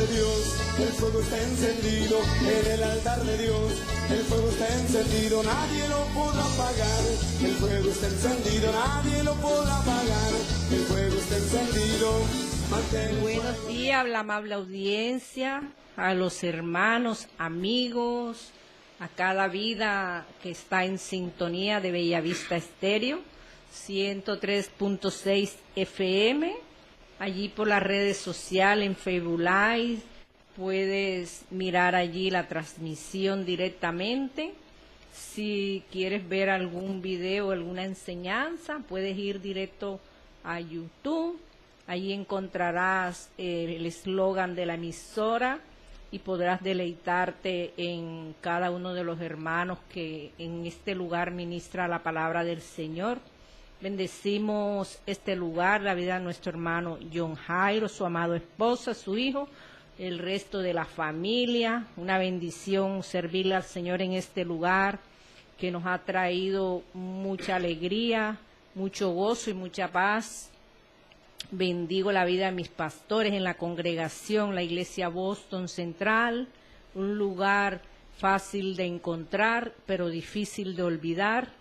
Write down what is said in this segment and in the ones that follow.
de Dios, el fuego está encendido. En el altar de Dios, el fuego está encendido. Nadie lo podrá apagar. El fuego está encendido, nadie lo podrá apagar. El fuego está encendido. Buenos días, la amable audiencia, a los hermanos, amigos, a cada vida que está en sintonía de Bellavista Estéreo, 103.6 FM, allí por las redes sociales, en Facebook Live, puedes mirar allí la transmisión directamente. Si quieres ver algún video, alguna enseñanza, puedes ir directo a YouTube. Allí encontrarás el eslogan de la emisora y podrás deleitarte en cada uno de los hermanos que en este lugar ministra la palabra del Señor. Bendecimos este lugar, la vida de nuestro hermano John Jairo, su amado esposa, su hijo, el resto de la familia. Una bendición servirle al Señor en este lugar que nos ha traído mucha alegría, mucho gozo y mucha paz. Bendigo la vida de mis pastores en la congregación, la iglesia Boston Central, un lugar fácil de encontrar, pero difícil de olvidar.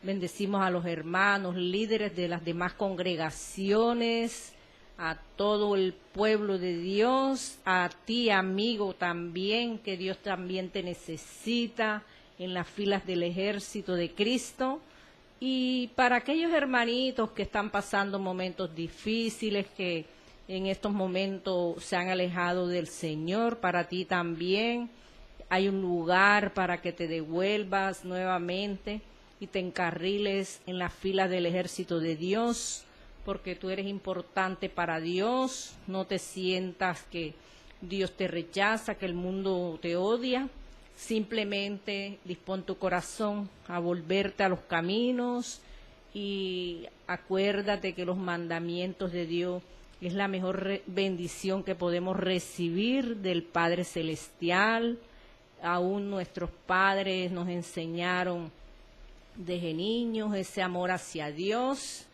Bendecimos a los hermanos, líderes de las demás congregaciones, a todo el pueblo de Dios, a ti, amigo, también, que Dios también te necesita en las filas del ejército de Cristo. Y para aquellos hermanitos que están pasando momentos difíciles, que en estos momentos se han alejado del Señor, para ti también hay un lugar para que te devuelvas nuevamente y te encarriles en la fila del ejército de Dios, porque tú eres importante para Dios. No te sientas que Dios te rechaza, que el mundo te odia. Simplemente dispón tu corazón a volverte a los caminos y acuérdate que los mandamientos de Dios es la mejor bendición que podemos recibir del Padre Celestial. Aún nuestros padres nos enseñaron desde niños ese amor hacia Dios,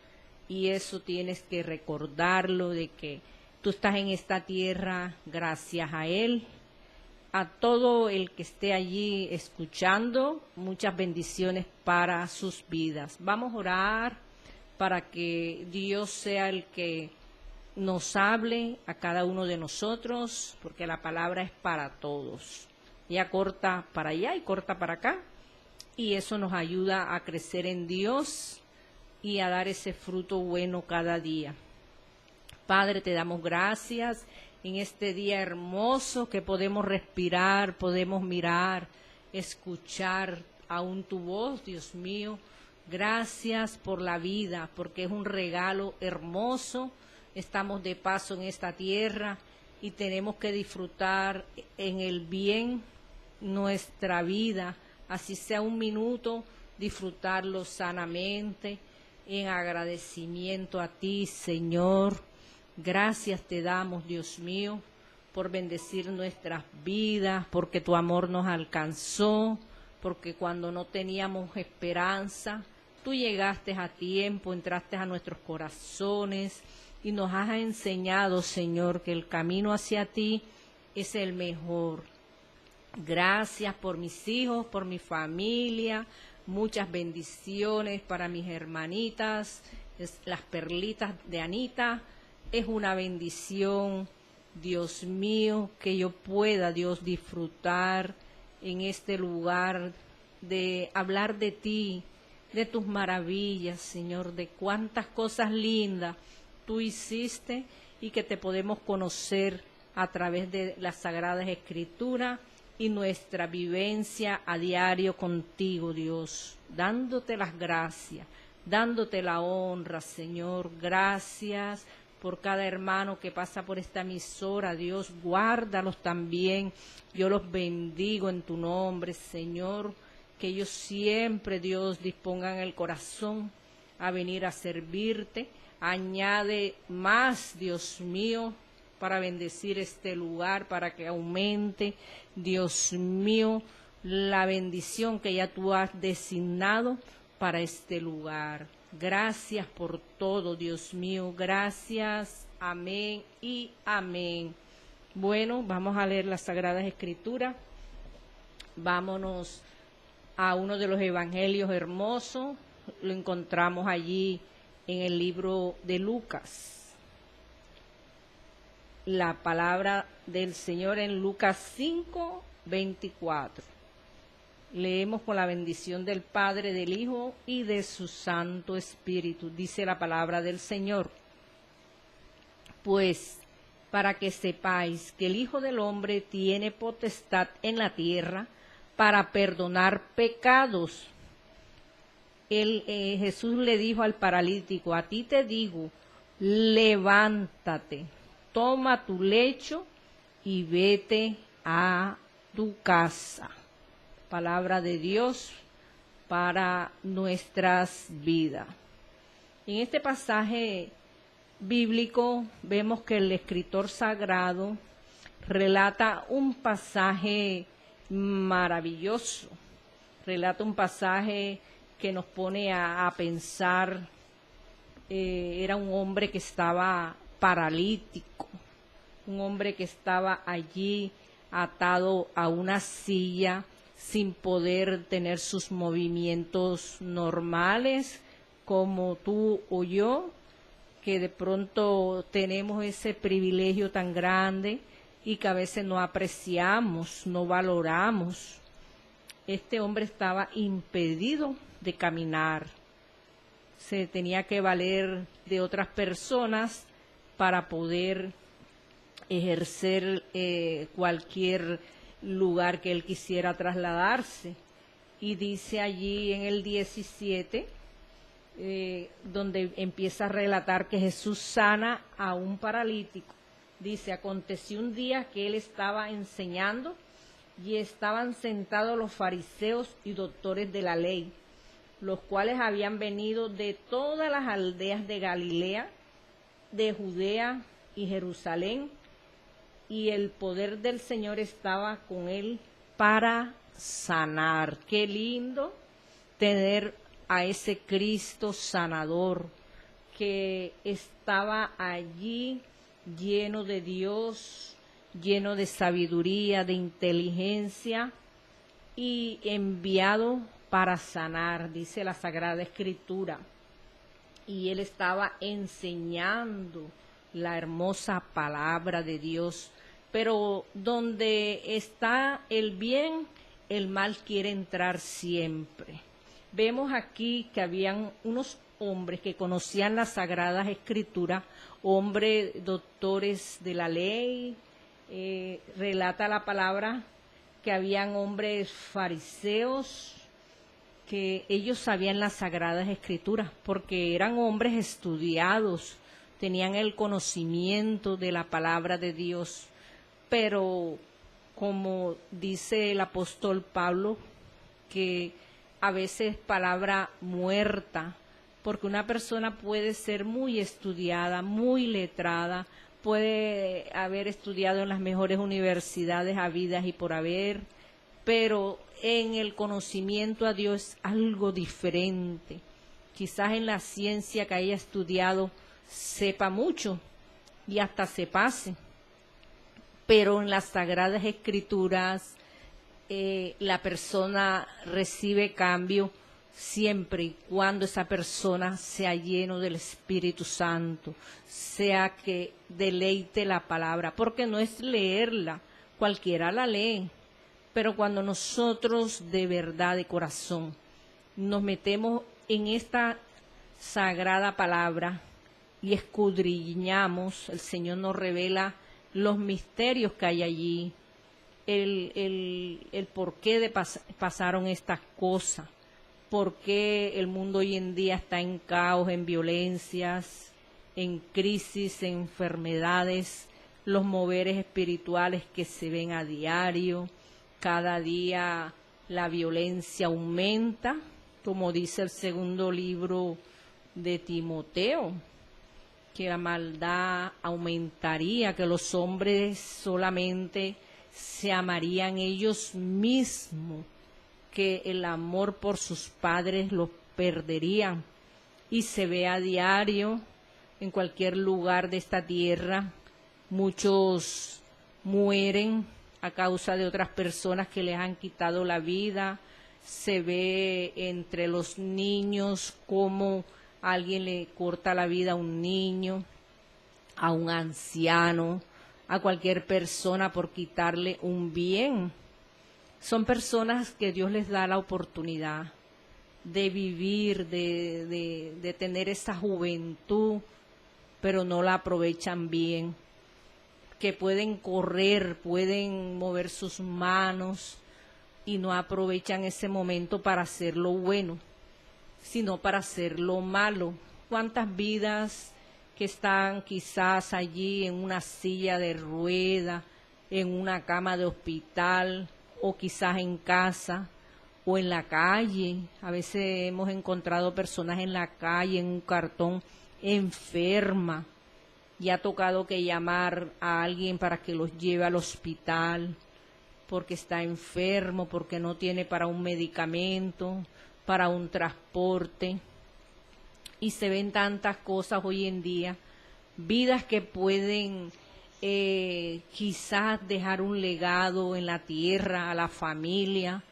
y eso tienes que recordarlo, de que tú estás en esta tierra gracias a Él. A todo el que esté allí escuchando, muchas bendiciones para sus vidas. Vamos a orar para que Dios sea el que nos hable a cada uno de nosotros, porque la palabra es para todos. Ella corta para allá y corta para acá, y eso nos ayuda a crecer en Dios y a dar ese fruto bueno cada día. Padre, te damos gracias en este día hermoso que podemos respirar, podemos mirar, escuchar aún tu voz, Dios mío. Gracias por la vida, porque es un regalo hermoso. Estamos de paso en esta tierra y tenemos que disfrutar en el bien nuestra vida, así sea un minuto, disfrutarlo sanamente, en agradecimiento a ti, Señor. Gracias te damos, Dios mío, por bendecir nuestras vidas, porque tu amor nos alcanzó, porque cuando no teníamos esperanza, tú llegaste a tiempo, entraste a nuestros corazones y nos has enseñado, Señor, que el camino hacia ti es el mejor. Gracias por mis hijos, por mi familia, muchas bendiciones para mis hermanitas, las perlitas de Anita. Es una bendición, Dios mío, que yo pueda, Dios, disfrutar en este lugar, de hablar de ti, de tus maravillas, Señor, de cuántas cosas lindas tú hiciste y que te podemos conocer a través de las Sagradas Escrituras y nuestra vivencia a diario contigo, Dios, dándote las gracias, dándote la honra, Señor. Gracias por cada hermano que pasa por esta emisora, Dios, guárdalos también. Yo los bendigo en tu nombre, Señor, que ellos siempre, Dios, dispongan el corazón a venir a servirte. Añade más, Dios mío, para bendecir este lugar, para que aumente, Dios mío, la bendición que ya tú has designado para este lugar. Gracias por todo, Dios mío. Gracias. Amén y amén. Bueno, vamos a leer las Sagradas Escrituras. Vámonos a uno de los evangelios hermosos. Lo encontramos allí en el libro de Lucas. La palabra del Señor en Lucas 5, 24. Leemos con la bendición del Padre, del Hijo y de su Santo Espíritu. Dice la palabra del Señor. Pues, para que sepáis que el Hijo del Hombre tiene potestad en la tierra para perdonar pecados. Jesús le dijo al paralítico, a ti te digo, levántate, toma tu lecho y vete a tu casa. Palabra de Dios para nuestras vidas. En este pasaje bíblico vemos que el escritor sagrado relata un pasaje maravilloso, relata un pasaje que nos pone a pensar. Era un hombre que estaba paralítico, un hombre que estaba allí atado a una silla sin poder tener sus movimientos normales como tú o yo, que de pronto tenemos ese privilegio tan grande y que a veces no apreciamos, no valoramos. Este hombre estaba impedido de caminar. Se tenía que valer de otras personas para poder ejercer cualquier lugar que él quisiera trasladarse. Y dice allí en el 17, donde empieza a relatar que Jesús sana a un paralítico. Dice, aconteció un día que él estaba enseñando y estaban sentados los fariseos y doctores de la ley, los cuales habían venido de todas las aldeas de Galilea, de Judea y Jerusalén, y el poder del Señor estaba con él para sanar. Qué lindo tener a ese Cristo sanador que estaba allí lleno de Dios, lleno de sabiduría, de inteligencia y enviado para sanar, dice la Sagrada Escritura. Y él estaba enseñando la hermosa palabra de Dios. Pero donde está el bien, el mal quiere entrar siempre. Vemos aquí que habían unos hombres que conocían las Sagradas Escrituras, hombres doctores de la ley. Relata la palabra que habían hombres fariseos, que ellos sabían las Sagradas Escrituras, porque eran hombres estudiados, tenían el conocimiento de la palabra de Dios. Pero como dice el apóstol Pablo, que a veces palabra muerta, porque una persona puede ser muy estudiada, muy letrada, puede haber estudiado en las mejores universidades habidas y por haber, pero en el conocimiento a Dios es algo diferente. Quizás en la ciencia que haya estudiado sepa mucho y hasta se pase, pero en las Sagradas Escrituras la persona recibe cambio siempre y cuando esa persona sea lleno del Espíritu Santo, sea que deleite la palabra, porque no es leerla, cualquiera la lee, pero cuando nosotros de verdad, de corazón, nos metemos en esta sagrada palabra y escudriñamos, el Señor nos revela los misterios que hay allí, el por qué pasaron estas cosas, por qué el mundo hoy en día está en caos, en violencias, en crisis, en enfermedades, los moveres espirituales que se ven a diario. Cada día la violencia aumenta, como dice el segundo libro de Timoteo, que la maldad aumentaría, que los hombres solamente se amarían ellos mismos, que el amor por sus padres los perderían. Y se ve a diario en cualquier lugar de esta tierra muchos mueren a causa de otras personas que les han quitado la vida. Se ve entre los niños cómo alguien le corta la vida a un niño, a un anciano, a cualquier persona por quitarle un bien. Son personas que Dios les da la oportunidad de vivir, de tener esa juventud, pero no la aprovechan bien, que pueden correr, pueden mover sus manos y no aprovechan ese momento para hacer lo bueno, sino para hacer lo malo. ¿Cuántas vidas que están quizás allí en una silla de rueda, en una cama de hospital, o quizás en casa, o en la calle? A veces hemos encontrado personas en la calle, en un cartón, enferma, y ha tocado que llamar a alguien para que los lleve al hospital, porque está enfermo, porque no tiene para un medicamento, para un transporte. Y se ven tantas cosas hoy en día, vidas que pueden quizás dejar un legado en la tierra, a la familia,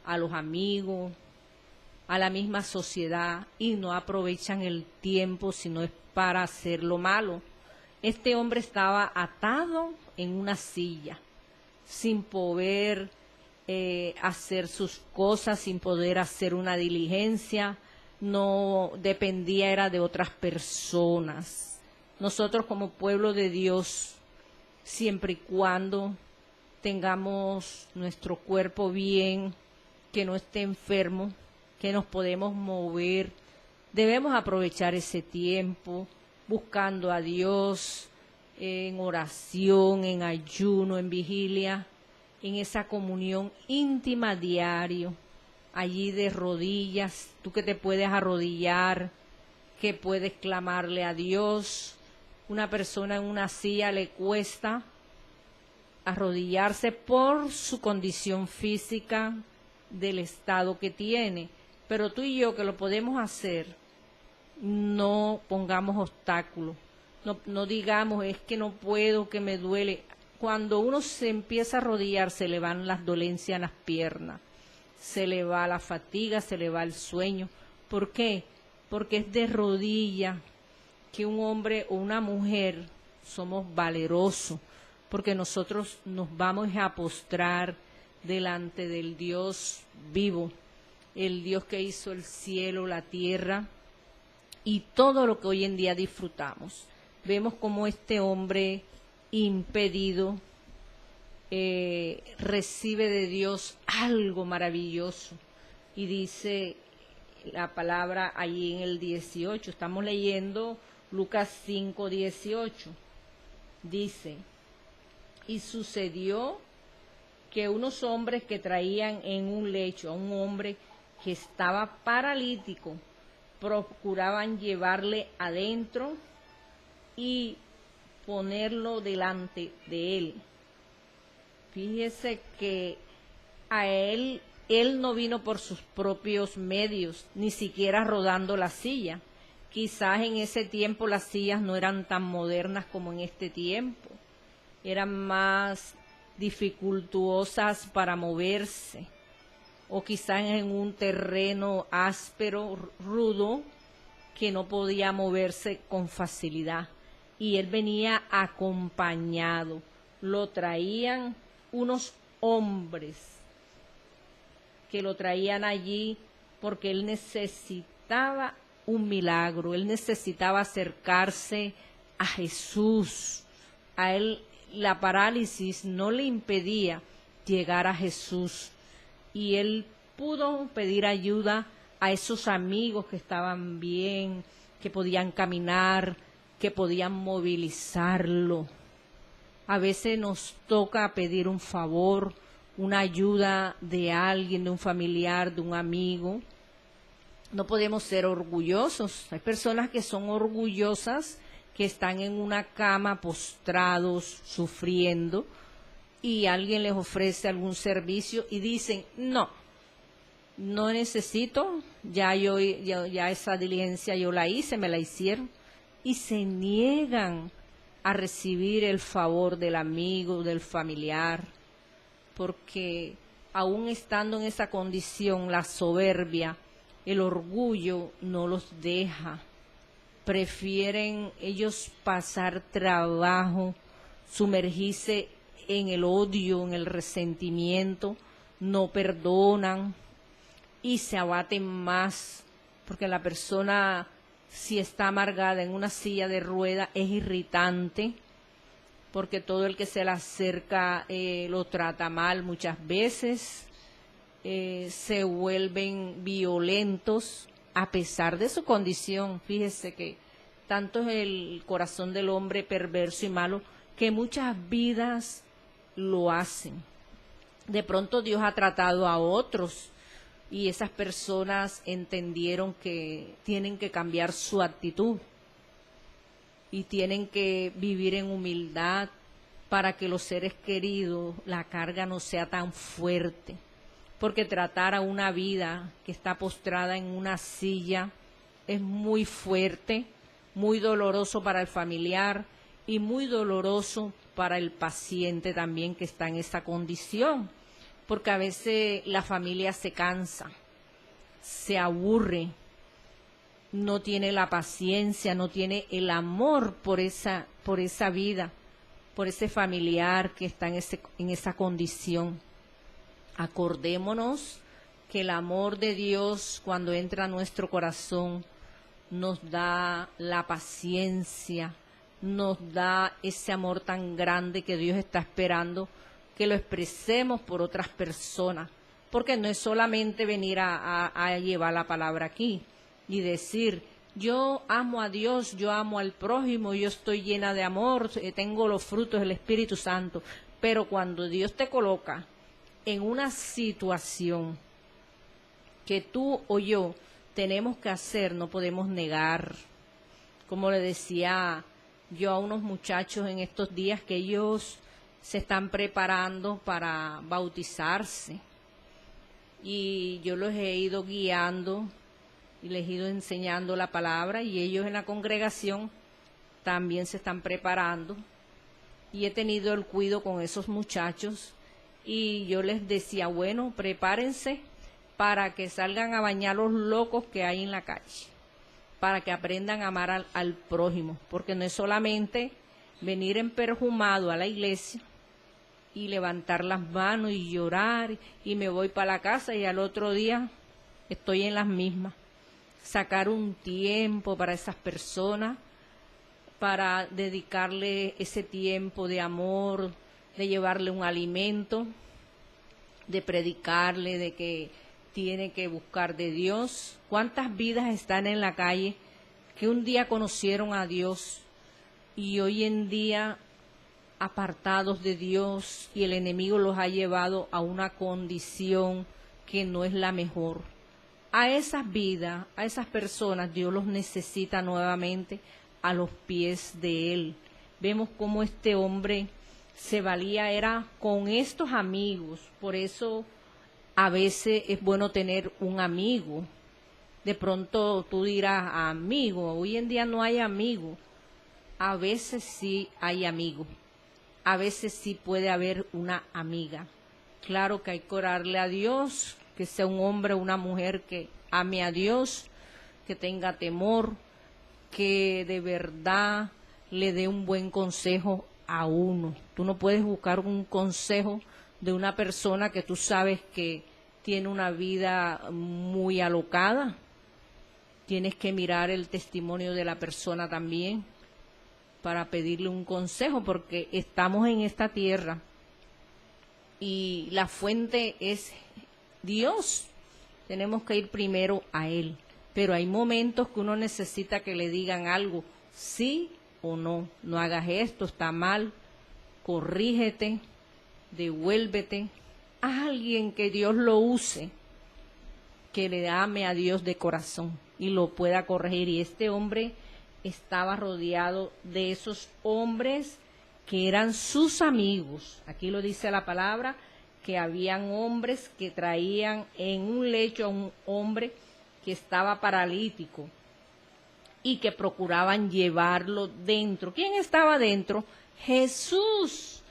a los amigos, a la misma sociedad, y no aprovechan el tiempo, sino es para hacer lo malo. Este hombre estaba atado en una silla, sin poder hacer sus cosas, sin poder hacer una diligencia, no dependía, era de otras personas. Nosotros como pueblo de Dios, siempre y cuando tengamos nuestro cuerpo bien, que no esté enfermo, que nos podemos mover, debemos aprovechar ese tiempo buscando a Dios en oración, en ayuno, en vigilia, en esa comunión íntima diario, allí de rodillas, tú que te puedes arrodillar, que puedes clamarle a Dios. Una persona en una silla le cuesta arrodillarse por su condición física, del estado que tiene, pero tú y yo que lo podemos hacer, no pongamos obstáculos, no digamos es que no puedo, que me duele. Cuando uno se empieza a arrodillar, se le van las dolencias en las piernas, se le va la fatiga, se le va el sueño. ¿Por qué? Porque es de rodilla que un hombre o una mujer somos valerosos, porque nosotros nos vamos a postrar delante del Dios vivo, el Dios que hizo el cielo, la tierra y todo lo que hoy en día disfrutamos. Vemos como este hombre impedido recibe de Dios algo maravilloso, y dice la palabra allí en el 18, estamos leyendo Lucas 5:18, dice: y sucedió que unos hombres que traían en un lecho a un hombre que estaba paralítico, procuraban llevarle adentro y ponerlo delante de él. Fíjese que a él no vino por sus propios medios, ni siquiera rodando la silla. Quizás en ese tiempo las sillas no eran tan modernas como en este tiempo, eran más dificultuosas para moverse, o quizás en un terreno áspero, rudo, que no podía moverse con facilidad. Y él venía acompañado, lo traían unos hombres que lo traían allí porque él necesitaba un milagro, él necesitaba acercarse a Jesús. A él la parálisis no le impedía llegar a Jesús, y él pudo pedir ayuda a esos amigos que estaban bien, que podían caminar, que podían movilizarlo. A veces nos toca pedir un favor, una ayuda de alguien, de un familiar, de un amigo. No podemos ser orgullosos. Hay personas que son orgullosas, que están en una cama postrados, sufriendo, y alguien les ofrece algún servicio y dicen, no necesito, ya esa diligencia yo la hice, me la hicieron, y se niegan a recibir el favor del amigo, del familiar, porque aún estando en esa condición, la soberbia, el orgullo no los deja. Prefieren ellos pasar trabajo, sumergirse en el odio, en el resentimiento, no perdonan y se abaten más, porque la persona, si está amargada en una silla de rueda, es irritante, porque todo el que se le acerca lo trata mal muchas veces, se vuelven violentos a pesar de su condición. Fíjese que tanto es el corazón del hombre perverso y malo que muchas vidas lo hacen. De pronto Dios ha tratado a otros y esas personas entendieron que tienen que cambiar su actitud y tienen que vivir en humildad para que los seres queridos, la carga no sea tan fuerte. Porque tratar a una vida que está postrada en una silla es muy fuerte, muy doloroso para el familiar y muy doloroso para el paciente también que está en esa condición. Porque a veces la familia se cansa, se aburre, no tiene la paciencia, no tiene el amor por esa vida, por ese familiar que está en esa condición. Acordémonos que el amor de Dios, cuando entra a nuestro corazón, nos da la paciencia, nos da ese amor tan grande que Dios está esperando que lo expresemos por otras personas, porque no es solamente venir a llevar la palabra aquí y decir, yo amo a Dios, yo amo al prójimo, yo estoy llena de amor, tengo los frutos del Espíritu Santo, pero cuando Dios te coloca en una situación que tú o yo tenemos que hacer, no podemos negar. Como le decía yo a unos muchachos en estos días, que ellos se están preparando para bautizarse y yo los he ido guiando y les he ido enseñando la palabra, y ellos en la congregación también se están preparando, y he tenido el cuidado con esos muchachos. Y yo les decía, bueno, prepárense para que salgan a bañar los locos que hay en la calle, para que aprendan a amar al prójimo, porque no es solamente venir emperjumado a la iglesia y levantar las manos y llorar y me voy para la casa y al otro día estoy en las mismas. Sacar un tiempo para esas personas, para dedicarle ese tiempo de amor, de llevarle un alimento, de predicarle, de que tiene que buscar de Dios. ¿Cuántas vidas están en la calle que un día conocieron a Dios y hoy en día apartados de Dios, y el enemigo los ha llevado a una condición que no es la mejor? A esas vidas, a esas personas, Dios los necesita nuevamente a los pies de Él. Vemos cómo este hombre se valía, era con estos amigos. Por eso a veces es bueno tener un amigo. De pronto tú dirás, amigo, hoy en día no hay amigo. A veces sí hay amigo, a veces sí puede haber una amiga. Claro que hay que orarle a Dios, que sea un hombre o una mujer que ame a Dios, que tenga temor, que de verdad le dé un buen consejo a uno. Tú no puedes buscar un consejo de una persona que tú sabes que tiene una vida muy alocada. Tienes que mirar el testimonio de la persona también para pedirle un consejo, porque estamos en esta tierra y la fuente es Dios. Tenemos que ir primero a Él, pero hay momentos que uno necesita que le digan algo, sí o no, no hagas esto, está mal, corrígete, devuélvete. A alguien que Dios lo use, que le ame a Dios de corazón y lo pueda corregir. Y este hombre estaba rodeado de esos hombres que eran sus amigos. Aquí lo dice la palabra, que habían hombres que traían en un lecho a un hombre que estaba paralítico. y que procuraban llevarlo dentro. ¿Quién estaba dentro? Jesús,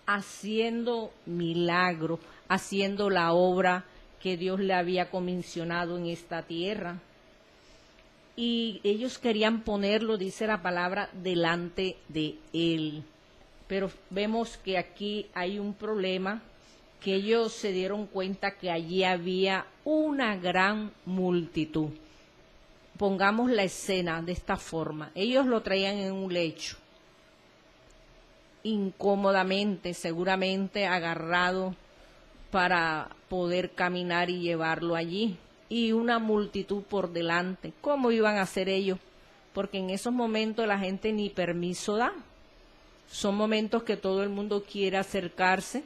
haciendo milagro, haciendo la obra que Dios le había comisionado en esta tierra. Y ellos querían ponerlo, dice la palabra, delante de él. Pero vemos que aquí hay un problema, que ellos se dieron cuenta que allí había una gran multitud. Pongamos la escena de esta forma. Ellos lo traían en un lecho, incómodamente, seguramente agarrado para poder caminar y llevarlo allí. Y una multitud por delante. ¿Cómo iban a hacer ellos? Porque en esos momentos la gente ni permiso da. Son momentos que todo el mundo quiere acercarse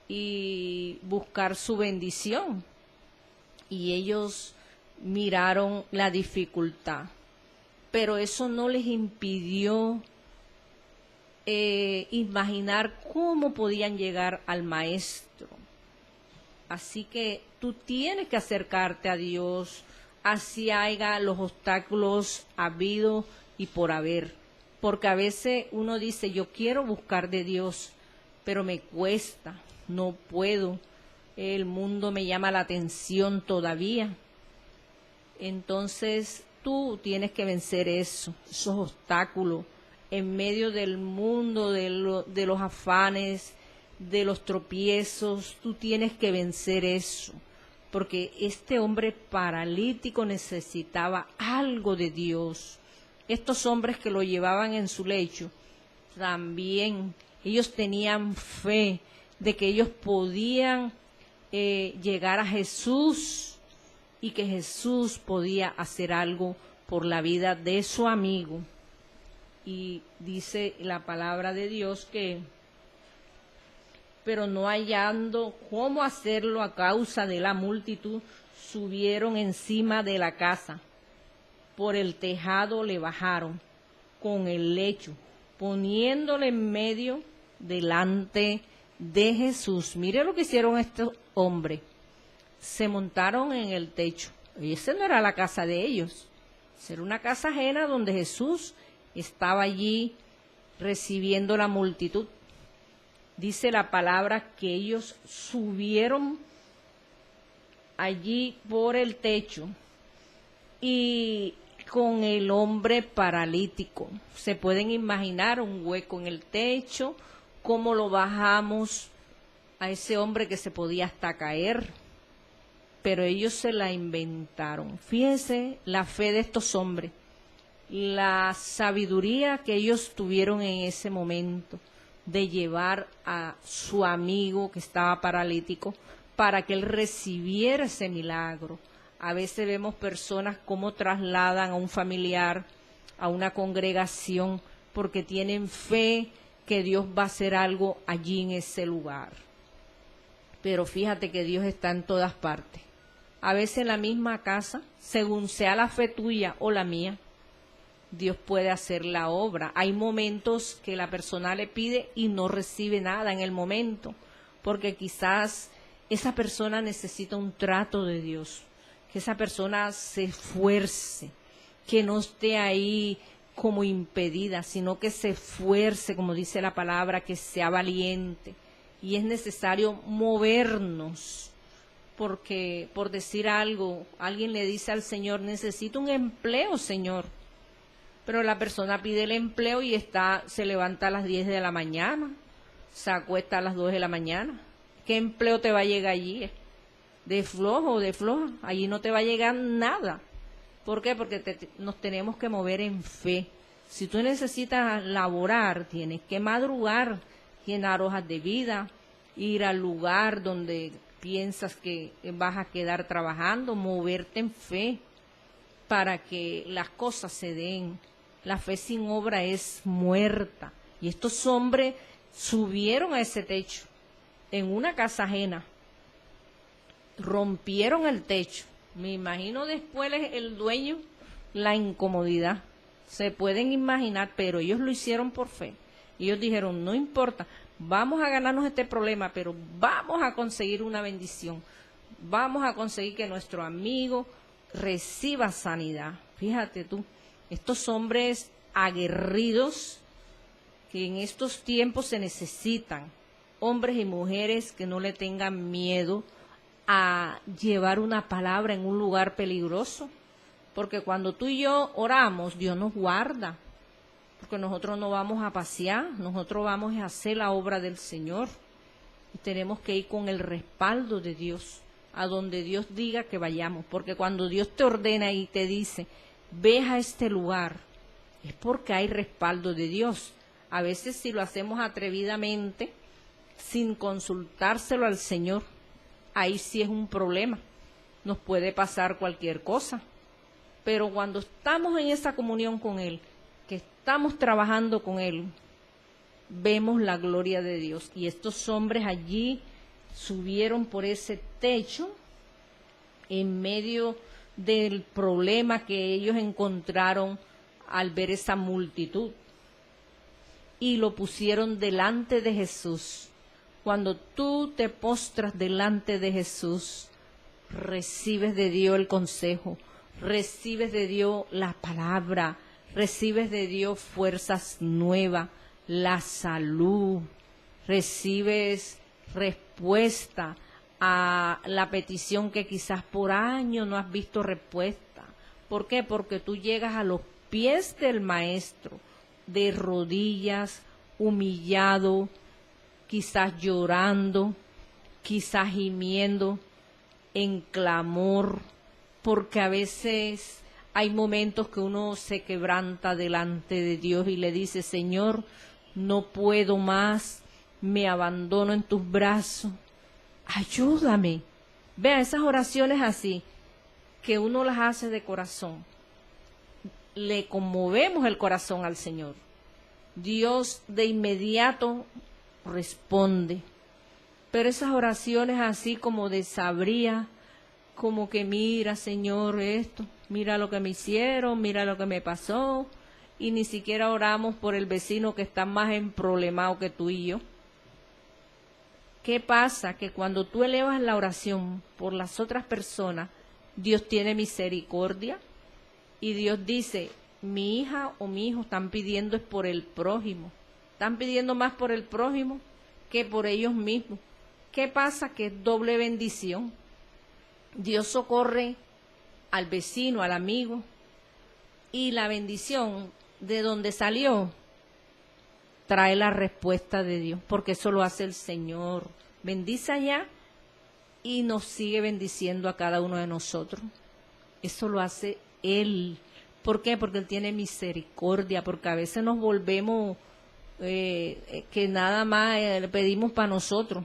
y buscar su bendición. Y ellos miraron la dificultad, pero eso no les impidió imaginar cómo podían llegar al Maestro. Así que tú tienes que acercarte a Dios, así haya los obstáculos habido y por haber, porque a veces uno dice, yo quiero buscar de Dios, pero me cuesta, no puedo, el mundo me llama la atención todavía. Entonces tú tienes que vencer esos obstáculos en medio del mundo, de los afanes, de los tropiezos. Tú tienes que vencer eso, porque este hombre paralítico necesitaba algo de Dios. Estos hombres que lo llevaban en su lecho, también ellos tenían fe de que ellos podían llegar a Jesús, y que Jesús podía hacer algo por la vida de su amigo. Y dice la palabra de Dios que, pero no hallando cómo hacerlo a causa de la multitud, subieron encima de la casa, por el tejado le bajaron con el lecho, poniéndole en medio delante de Jesús. Mire lo que hicieron estos hombres. Se montaron en el techo. Y esa no era la casa de ellos. Esa era una casa ajena donde Jesús estaba allí recibiendo la multitud. Dice la palabra que ellos subieron allí por el techo y con el hombre paralítico. Se pueden imaginar un hueco en el techo, cómo lo bajamos a ese hombre que se podía hasta caer. Pero ellos se la inventaron. Fíjense la fe de estos hombres, la sabiduría que ellos tuvieron en ese momento de llevar a su amigo que estaba paralítico para que él recibiera ese milagro. A veces vemos personas cómo trasladan a un familiar a una congregación porque tienen fe que Dios va a hacer algo allí en ese lugar. Pero fíjate que Dios está en todas partes. A veces en la misma casa, según sea la fe tuya o la mía, Dios puede hacer la obra. Hay momentos que la persona le pide y no recibe nada en el momento, porque quizás esa persona necesita un trato de Dios, que esa persona se esfuerce, que no esté ahí como impedida, sino que se esfuerce, como dice la palabra, que sea valiente. Y es necesario movernos, porque por decir algo, alguien le dice al Señor, necesito un empleo, Señor. Pero la persona pide el empleo y se levanta a las 10 de la mañana, se acuesta a las 2 de la mañana. ¿Qué empleo te va a llegar allí? De flojo o de floja. Allí no te va a llegar nada. ¿Por qué? Porque nos tenemos que mover en fe. Si tú necesitas laborar, tienes que madrugar, llenar hojas de vida, ir al lugar donde piensas que vas a quedar trabajando, moverte en fe para que las cosas se den. La fe sin obra es muerta. Y estos hombres subieron a ese techo en una casa ajena, rompieron el techo. Me imagino después el dueño, la incomodidad. Se pueden imaginar, pero ellos lo hicieron por fe. Ellos dijeron, no importa, vamos a ganarnos este problema, pero vamos a conseguir una bendición. Vamos a conseguir que nuestro amigo reciba sanidad. Fíjate tú, estos hombres aguerridos que en estos tiempos se necesitan, hombres y mujeres que no le tengan miedo a llevar una palabra en un lugar peligroso, porque cuando tú y yo oramos, Dios nos guarda, porque nosotros no vamos a pasear, nosotros vamos a hacer la obra del Señor, y tenemos que ir con el respaldo de Dios, a donde Dios diga que vayamos, porque cuando Dios te ordena y te dice, ve a este lugar, es porque hay respaldo de Dios. A veces si lo hacemos atrevidamente, sin consultárselo al Señor, ahí sí es un problema, nos puede pasar cualquier cosa. Pero cuando estamos en esa comunión con Él, que estamos trabajando con Él, vemos la gloria de Dios. Y estos hombres allí subieron por ese techo en medio del problema que ellos encontraron al ver esa multitud, y lo pusieron delante de Jesús. Cuando tú te postras delante de Jesús, recibes de Dios el consejo, recibes de Dios la palabra, recibes de Dios fuerzas nuevas, la salud, recibes respuesta a la petición que quizás por años no has visto respuesta. ¿Por qué? Porque tú llegas a los pies del Maestro, de rodillas, humillado, quizás llorando, quizás gimiendo, en clamor, porque a veces hay momentos que uno se quebranta delante de Dios y le dice, Señor, no puedo más, me abandono en tus brazos, ayúdame. Vea, esas oraciones así, que uno las hace de corazón, le conmovemos el corazón al Señor. Dios de inmediato responde. Pero esas oraciones así como de sabría, como que mira, Señor, esto, mira lo que me hicieron, mira lo que me pasó, y ni siquiera oramos por el vecino que está más emproblemado que tú y yo. ¿Qué pasa? Que cuando tú elevas la oración por las otras personas, Dios tiene misericordia, y Dios dice, mi hija o mi hijo están pidiendo es por el prójimo, están pidiendo más por el prójimo que por ellos mismos. ¿Qué pasa? Que es doble bendición. Dios socorre al vecino, al amigo, y la bendición de donde salió trae la respuesta de Dios, porque eso lo hace el Señor. Bendice allá y nos sigue bendiciendo a cada uno de nosotros. Eso lo hace Él. ¿Por qué? Porque Él tiene misericordia, porque a veces nos volvemos que nada más le pedimos para nosotros.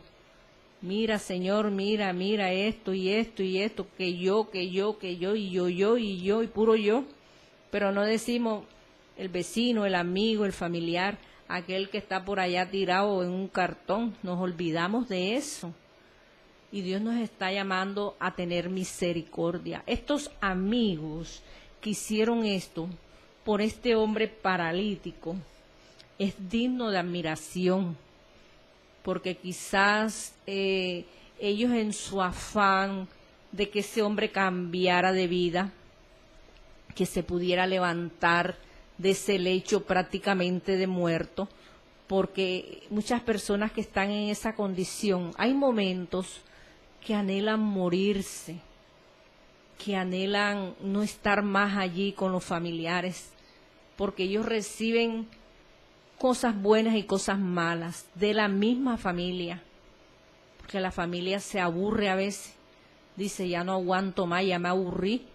Mira, Señor, mira esto y esto y esto, que yo, y puro yo. Pero no decimos el vecino, el amigo, el familiar, aquel que está por allá tirado en un cartón. Nos olvidamos de eso. Y Dios nos está llamando a tener misericordia. Estos amigos que hicieron esto por este hombre paralítico es digno de admiración, porque quizás ellos en su afán de que ese hombre cambiara de vida, que se pudiera levantar de ese lecho prácticamente de muerto, porque muchas personas que están en esa condición, hay momentos que anhelan morirse, que anhelan no estar más allí con los familiares, porque ellos reciben cosas buenas y cosas malas de la misma familia, porque la familia se aburre a veces, dice, ya no aguanto más, ya me aburrí,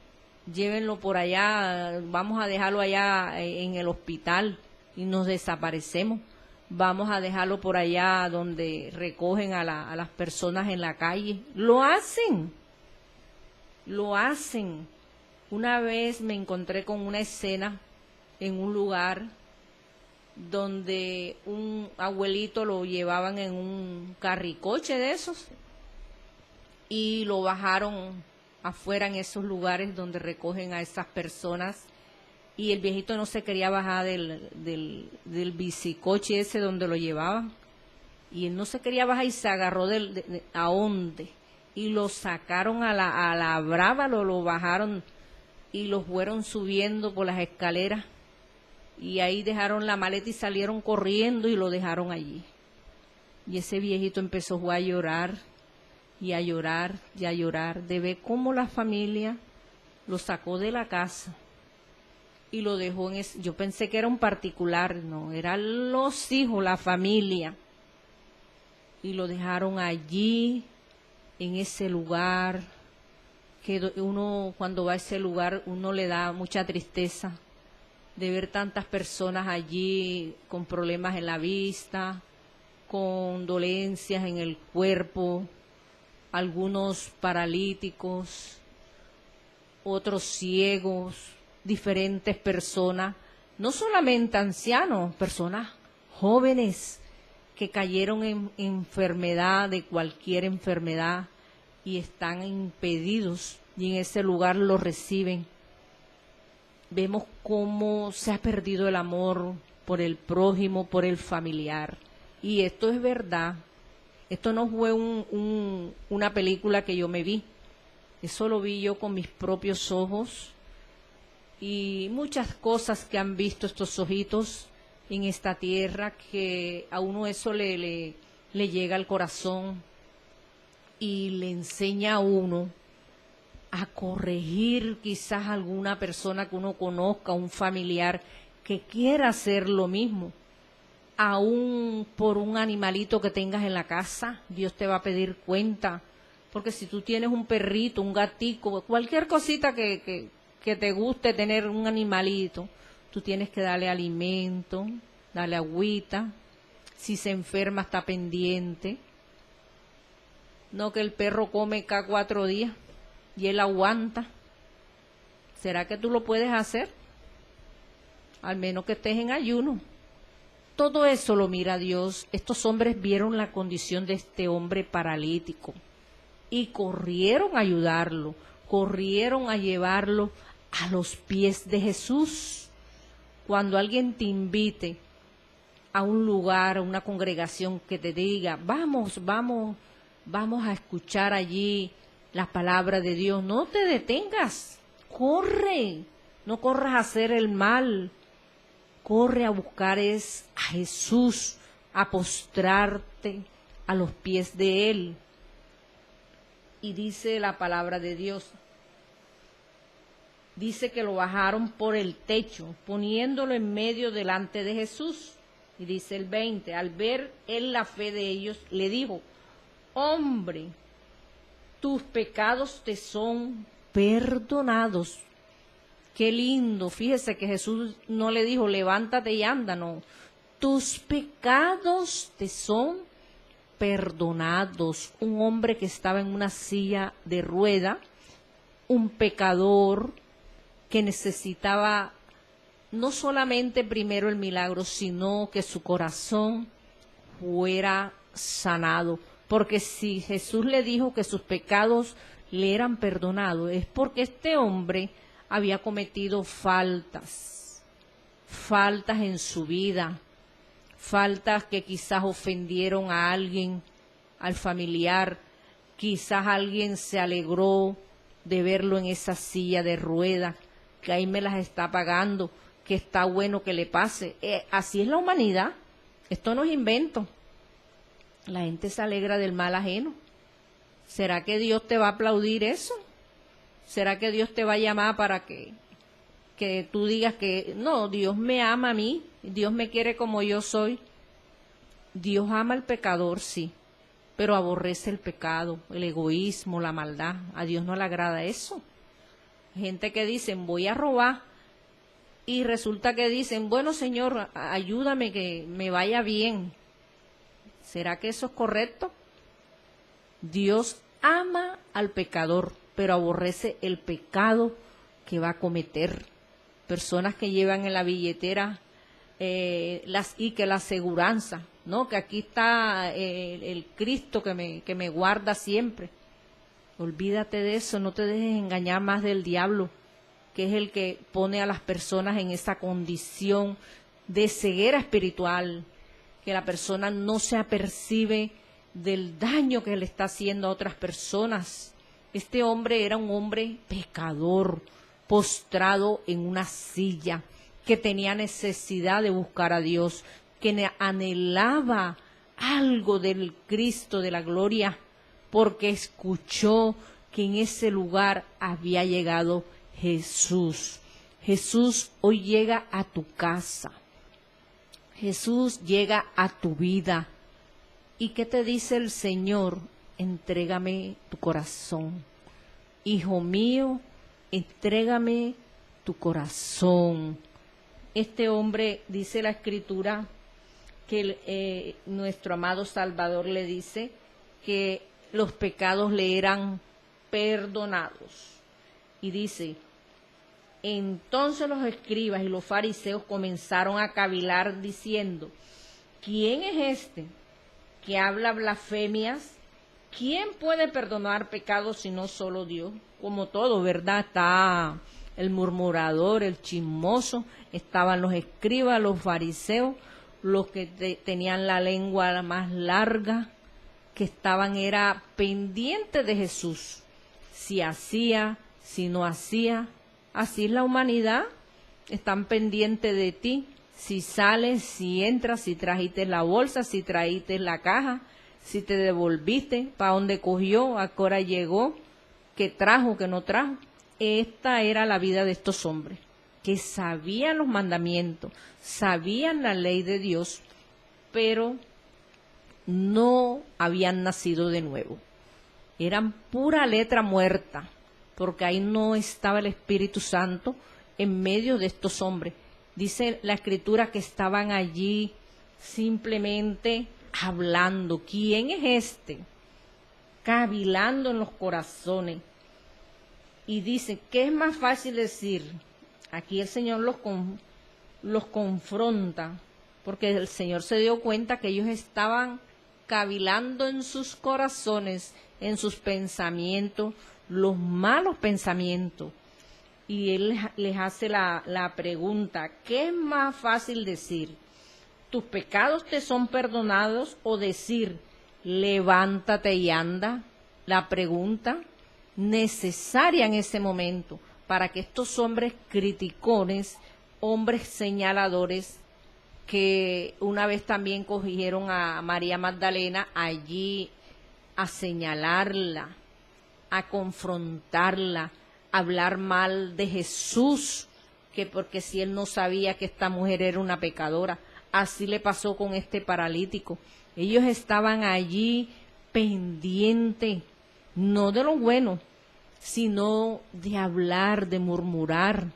llévenlo por allá, vamos a dejarlo allá en el hospital y nos desaparecemos, vamos a dejarlo por allá donde recogen a las personas en la calle. Lo hacen. Una vez me encontré con una escena en un lugar donde un abuelito lo llevaban en un carricoche de esos y lo bajaron afuera en esos lugares donde recogen a esas personas, y el viejito no se quería bajar del bicicoche ese donde lo llevaban, y él no se quería bajar y se agarró a onde y lo sacaron a la brava, lo bajaron y los fueron subiendo por las escaleras y ahí dejaron la maleta y salieron corriendo y lo dejaron allí. Y ese viejito empezó a llorar y a llorar y a llorar de ver cómo la familia lo sacó de la casa y lo dejó en ese. Yo pensé que era un particular, no, eran los hijos, la familia, y lo dejaron allí en ese lugar que uno cuando va a ese lugar uno le da mucha tristeza de ver tantas personas allí con problemas en la vista, con dolencias en el cuerpo, algunos paralíticos, otros ciegos, diferentes personas, no solamente ancianos, personas jóvenes que cayeron en enfermedad, de cualquier enfermedad, y están impedidos, y en ese lugar los reciben. Vemos cómo se ha perdido el amor por el prójimo, por el familiar. Y esto es verdad. Esto no fue una película que yo me vi. Eso lo vi yo con mis propios ojos. Y muchas cosas que han visto estos ojitos en esta tierra, que a uno eso le llega al corazón y le enseña a uno a corregir quizás a alguna persona que uno conozca, un familiar que quiera hacer lo mismo. Aún por un animalito que tengas en la casa, Dios te va a pedir cuenta, porque si tú tienes un perrito, un gatico, cualquier cosita que te guste tener un animalito, tú tienes que darle alimento, darle agüita, si se enferma está pendiente. No que el perro come cada 4 días y él aguanta. ¿Será que tú lo puedes hacer? Al menos que estés en ayuno. Todo eso lo mira Dios. Estos hombres vieron la condición de este hombre paralítico y corrieron a ayudarlo, corrieron a llevarlo a los pies de Jesús. Cuando alguien te invite a un lugar, a una congregación que te diga, vamos a escuchar allí la palabra de Dios, no te detengas, corre, no corras a hacer el mal, corre a buscar a Jesús, a postrarte a los pies de Él. Y dice la palabra de Dios, dice que lo bajaron por el techo, poniéndolo en medio delante de Jesús. Y dice el 20, al ver él la fe de ellos, le dijo, hombre, tus pecados te son perdonados. Qué lindo, fíjese que Jesús no le dijo, levántate y anda, no. Tus pecados te son perdonados. Un hombre que estaba en una silla de rueda, un pecador que necesitaba no solamente primero el milagro, sino que su corazón fuera sanado. Porque si Jesús le dijo que sus pecados le eran perdonados, es porque este hombre había cometido faltas en su vida, faltas que quizás ofendieron a alguien, al familiar, quizás alguien se alegró de verlo en esa silla de ruedas, que ahí me las está pagando, que está bueno que le pase. Así es la humanidad, esto no es invento. La gente se alegra del mal ajeno. ¿Será que Dios te va a aplaudir eso? ¿Será que Dios te va a llamar para que tú digas que no, Dios me ama a mí, Dios me quiere como yo soy? Dios ama al pecador, sí, pero aborrece el pecado, el egoísmo, la maldad. A Dios no le agrada eso. Gente que dicen, voy a robar, y resulta que dicen, bueno, Señor, ayúdame que me vaya bien. ¿Será que eso es correcto? Dios ama al pecador, pero aborrece el pecado que va a cometer. Personas que llevan en la billetera que la aseguranza, ¿no? Que aquí está el Cristo que me guarda siempre. Olvídate de eso, no te dejes engañar más del diablo, que es el que pone a las personas en esa condición de ceguera espiritual, que la persona no se apercibe del daño que le está haciendo a otras personas. Este hombre era un hombre pecador, postrado en una silla, que tenía necesidad de buscar a Dios, que anhelaba algo del Cristo de la gloria, porque escuchó que en ese lugar había llegado Jesús. Jesús hoy llega a tu casa. Jesús llega a tu vida. ¿Y qué te dice el Señor? Entrégame tu corazón. Hijo mío, entrégame tu corazón. Este hombre, dice la Escritura, que nuestro amado Salvador le dice que los pecados le eran perdonados. Y dice, entonces los escribas y los fariseos comenzaron a cavilar diciendo, ¿quién es este que habla blasfemias? ¿Quién puede perdonar pecados sino solo Dios? Como todo, ¿verdad? Está el murmurador, el chismoso, estaban los escribas, los fariseos, los que tenían la lengua más larga, que era pendiente de Jesús, si hacía, si no hacía. Así es la humanidad, están pendientes de ti, si sales, si entras, si trajiste la bolsa, si trajiste la caja, si te devolviste, para dónde cogió, a qué hora llegó, qué trajo, qué no trajo. Esta era la vida de estos hombres, que sabían los mandamientos, sabían la ley de Dios, pero no habían nacido de nuevo. Eran pura letra muerta, porque ahí no estaba el Espíritu Santo en medio de estos hombres. Dice la Escritura que estaban allí simplemente hablando. ¿Quién es este? Cavilando en los corazones. Y dice, ¿qué es más fácil decir? Aquí el Señor los confronta, porque el Señor se dio cuenta que ellos estaban cavilando en sus corazones, en sus pensamientos, los malos pensamientos. Y Él les hace la pregunta, ¿qué es más fácil decir? ¿Tus pecados te son perdonados? O decir, levántate y anda. La pregunta necesaria en ese momento para que estos hombres criticones, hombres señaladores, que una vez también cogieron a María Magdalena allí a señalarla, a confrontarla, a hablar mal de Jesús, que porque si él no sabía que esta mujer era una pecadora. Así le pasó con este paralítico. Ellos estaban allí pendientes, no de lo bueno, sino de hablar, de murmurar.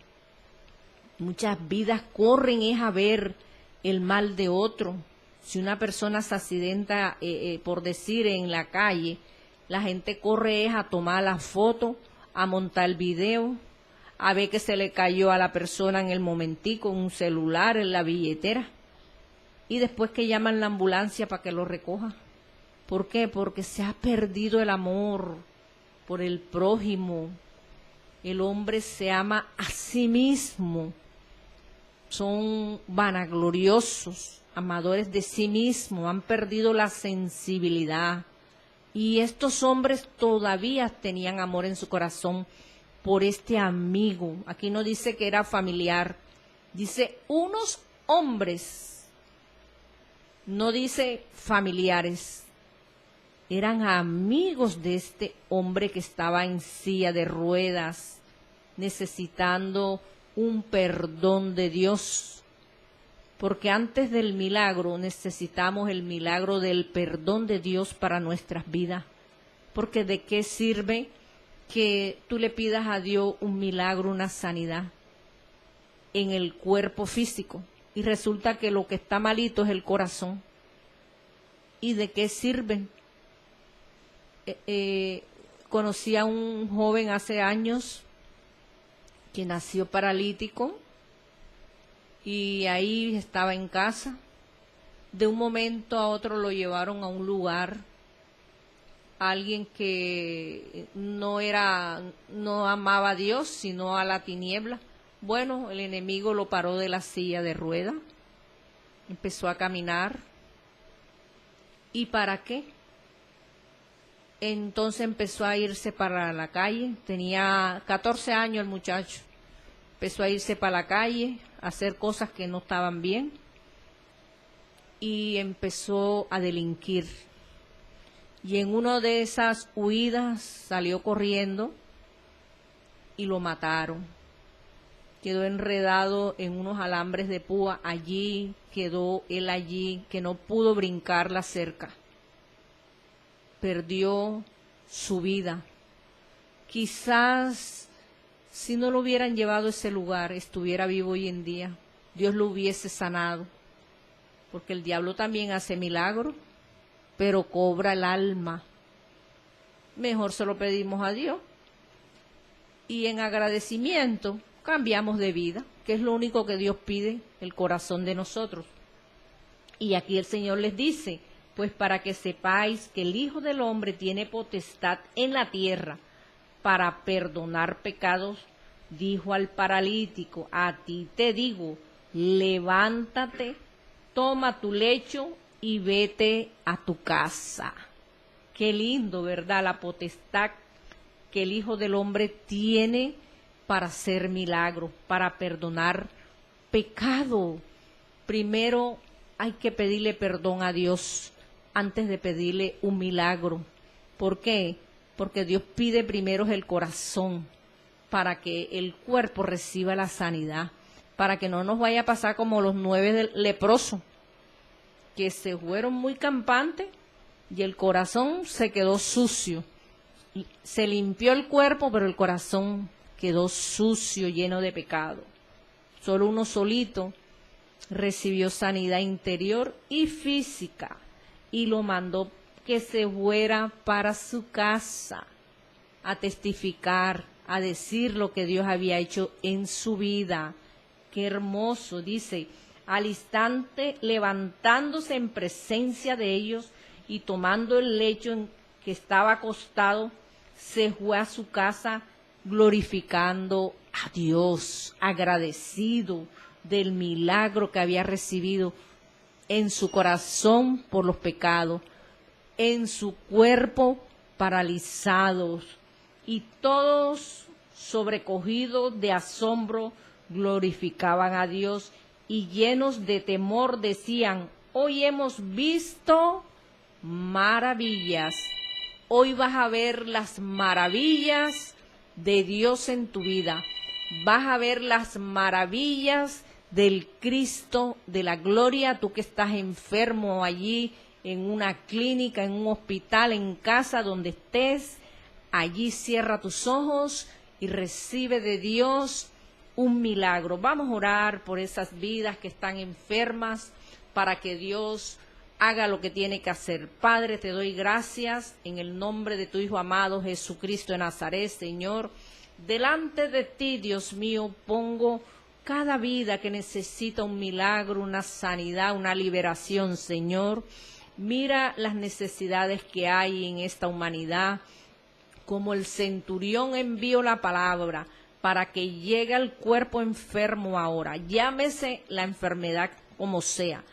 Muchas vidas corren es a ver el mal de otro. Si una persona se accidenta, por decir, en la calle, la gente corre es a tomar la foto, a montar el video, a ver que se le cayó a la persona en el momentico, un celular, en la billetera, y después que llaman la ambulancia para que lo recoja. ¿Por qué? Porque se ha perdido el amor por el prójimo. El hombre se ama a sí mismo. Son vanagloriosos, amadores de sí mismo, han perdido la sensibilidad. Y estos hombres todavía tenían amor en su corazón por este amigo. Aquí no dice que era familiar, dice unos hombres, no dice familiares. Eran amigos de este hombre que estaba en silla de ruedas, necesitando un perdón de Dios. Porque antes del milagro necesitamos el milagro del perdón de Dios para nuestras vidas. Porque ¿de qué sirve que tú le pidas a Dios un milagro, una sanidad en el cuerpo físico? Y resulta que lo que está malito es el corazón. ¿Y de qué sirve? Conocí a un joven hace años que nació paralítico y ahí estaba en casa. De un momento a otro lo llevaron a un lugar, alguien que no amaba a Dios, sino a la tiniebla. Bueno, el enemigo lo paró de la silla de ruedas, empezó a caminar. ¿Y para qué? Entonces empezó a irse para la calle, tenía 14 años el muchacho, empezó a irse para la calle, a hacer cosas que no estaban bien y empezó a delinquir. Y en una de esas huidas salió corriendo y lo mataron. Quedó enredado en unos alambres de púa, allí quedó él allí, que no pudo brincar la cerca. Perdió su vida. Quizás si no lo hubieran llevado a ese lugar, estuviera vivo hoy en día. Dios lo hubiese sanado, porque el diablo también hace milagros, pero cobra el alma. Mejor se lo pedimos a Dios. Y en agradecimiento cambiamos de vida, que es lo único que Dios pide, el corazón de nosotros. Y aquí el Señor les dice, pues para que sepáis que el Hijo del Hombre tiene potestad en la tierra para perdonar pecados, dijo al paralítico, a ti te digo, levántate, toma tu lecho y vete a tu casa. Qué lindo, ¿verdad? La potestad que el Hijo del Hombre tiene para hacer milagros, para perdonar pecado. Primero hay que pedirle perdón a Dios antes de pedirle un milagro. ¿Por qué? Porque Dios pide primero el corazón para que el cuerpo reciba la sanidad, para que no nos vaya a pasar como los 9 leprosos, que se fueron muy campantes y el corazón se quedó sucio. Se limpió el cuerpo, pero el corazón quedó sucio, lleno de pecado. Solo uno solito recibió sanidad interior y física y lo mandó que se fuera para su casa a testificar, a decir lo que Dios había hecho en su vida. Qué hermoso, dice, al instante levantándose en presencia de ellos y tomando el lecho en que estaba acostado, se fue a su casa glorificando a Dios, agradecido del milagro que había recibido en su corazón por los pecados, en su cuerpo paralizados, y todos sobrecogidos de asombro glorificaban a Dios y llenos de temor decían, hoy hemos visto maravillas. Hoy vas a ver las maravillas de Dios en tu vida. Vas a ver las maravillas del Cristo de la gloria. Tú que estás enfermo allí en una clínica, en un hospital, en casa, donde estés, allí cierra tus ojos y recibe de Dios un milagro. Vamos a orar por esas vidas que están enfermas para que Dios haga lo que tiene que hacer. Padre, te doy gracias en el nombre de tu Hijo amado Jesucristo de Nazaret, Señor. Delante de ti, Dios mío, pongo cada vida que necesita un milagro, una sanidad, una liberación, Señor. Mira las necesidades que hay en esta humanidad. Como el centurión envió la palabra para que llegue al cuerpo enfermo ahora, llámese la enfermedad como sea.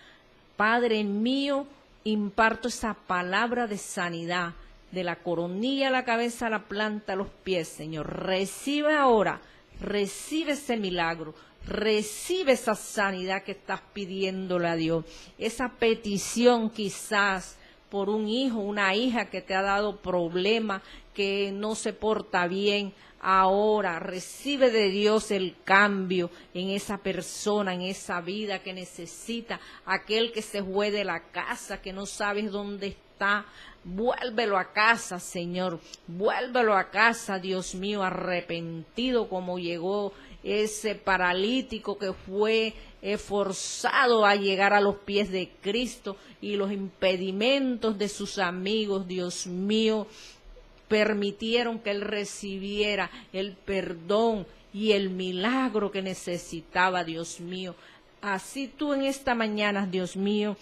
Padre mío, imparto esa palabra de sanidad, de la coronilla a la cabeza a la planta a los pies, Señor. Recibe ahora, recibe ese milagro, recibe esa sanidad que estás pidiéndole a Dios. Esa petición quizás por un hijo, una hija que te ha dado problema, que no se porta bien. Ahora recibe de Dios el cambio en esa persona, en esa vida que necesita. Aquel que se fue de la casa, que no sabes dónde está, vuélvelo a casa, Señor. Vuélvelo a casa, Dios mío, arrepentido como llegó ese paralítico que fue forzado a llegar a los pies de Cristo, y los impedimentos de sus amigos, Dios mío, permitieron que él recibiera el perdón y el milagro que necesitaba, Dios mío. Así tú en esta mañana, Dios mío,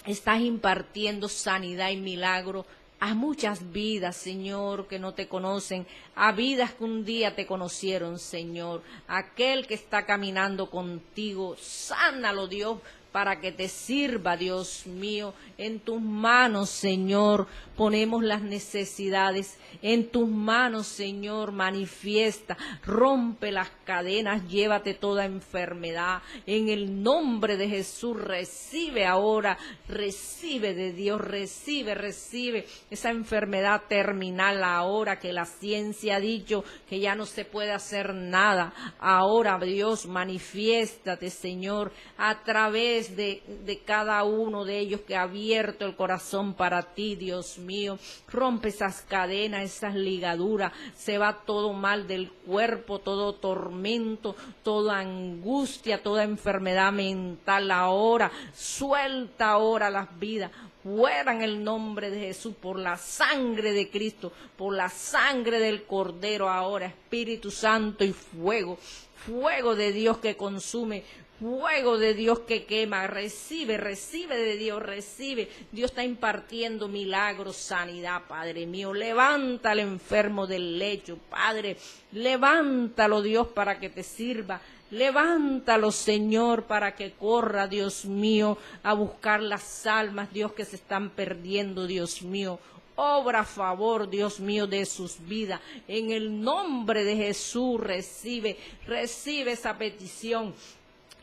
estás impartiendo sanidad y milagro a muchas vidas, Señor, que no te conocen, a vidas que un día te conocieron, Señor. Aquel que está caminando contigo, sánalo, Dios. para que te sirva, Dios mío. En tus manos, Señor, ponemos las necesidades. En tus manos, Señor, manifiesta, rompe las cadenas, llévate toda enfermedad. En el nombre de Jesús, recibe ahora, recibe de Dios, recibe esa enfermedad terminal ahora que la ciencia ha dicho que ya no se puede hacer nada. Ahora, Dios, manifiéstate, Señor, a través de cada uno de ellos que ha abierto el corazón para ti, Dios mío. Rompe esas cadenas, esas ligaduras, se va todo mal del cuerpo, todo tormento, toda angustia, toda enfermedad mental ahora. Suelta ahora las vidas. Fuera en el nombre de Jesús, por la sangre de Cristo, por la sangre del Cordero ahora, Espíritu Santo y fuego, fuego de Dios que consume, fuego de Dios que quema, recibe de Dios, recibe. Dios está impartiendo milagros, sanidad, Padre mío. Levanta al enfermo del lecho, Padre, levántalo, Dios, para que te sirva. Levántalo, Señor, para que corra, Dios mío, a buscar las almas, Dios, que se están perdiendo, Dios mío. Obra a favor, Dios mío, de sus vidas. En el nombre de Jesús, recibe esa petición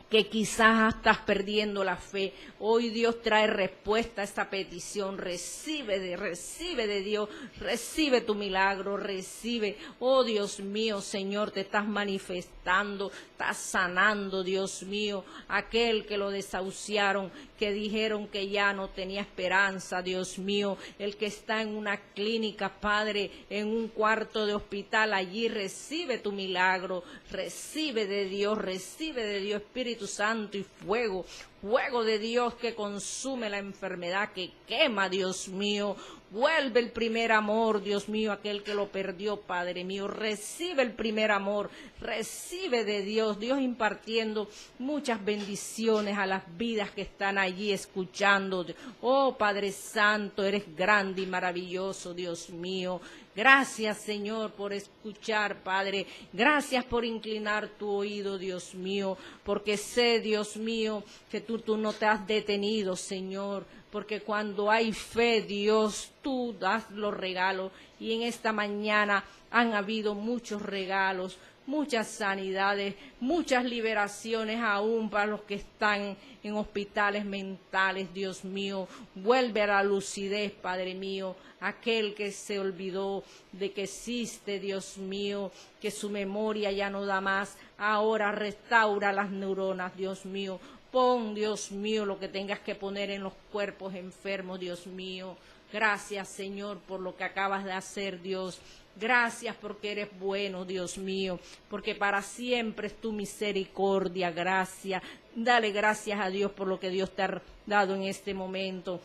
que quizás estás perdiendo la fe. Hoy Dios trae respuesta a esta petición. Recibe de Dios, recibe tu milagro, recibe. Oh Dios mío, Señor, te estás manifestando, estás sanando, Dios mío, aquel que lo desahuciaron, que dijeron que ya no tenía esperanza, Dios mío, el que está en una clínica, Padre, en un cuarto de hospital, allí recibe tu milagro, recibe de Dios, Espíritu Santo y fuego, fuego de Dios que consume la enfermedad, que quema, Dios mío. Vuelve el primer amor, Dios mío, aquel que lo perdió, Padre mío. Recibe el primer amor, recibe de Dios, Dios impartiendo muchas bendiciones a las vidas que están allí escuchando. Oh Padre Santo, eres grande y maravilloso, Dios mío. Gracias, Señor, por escuchar, Padre. Gracias por inclinar tu oído, Dios mío, porque sé, Dios mío, que tú no te has detenido, Señor, porque cuando hay fe, Dios, tú das los regalos, y en esta mañana han habido muchos regalos, muchas sanidades, muchas liberaciones aún para los que están en hospitales mentales, Dios mío. Vuelve a la lucidez, Padre mío, aquel que se olvidó de que existe, Dios mío, que su memoria ya no da más. Ahora restaura las neuronas, Dios mío. Pon, Dios mío, lo que tengas que poner en los cuerpos enfermos, Dios mío. Gracias, Señor, por lo que acabas de hacer, Dios. Gracias porque eres bueno, Dios mío, porque para siempre es tu misericordia. Gracias. Dale gracias a Dios por lo que Dios te ha dado en este momento.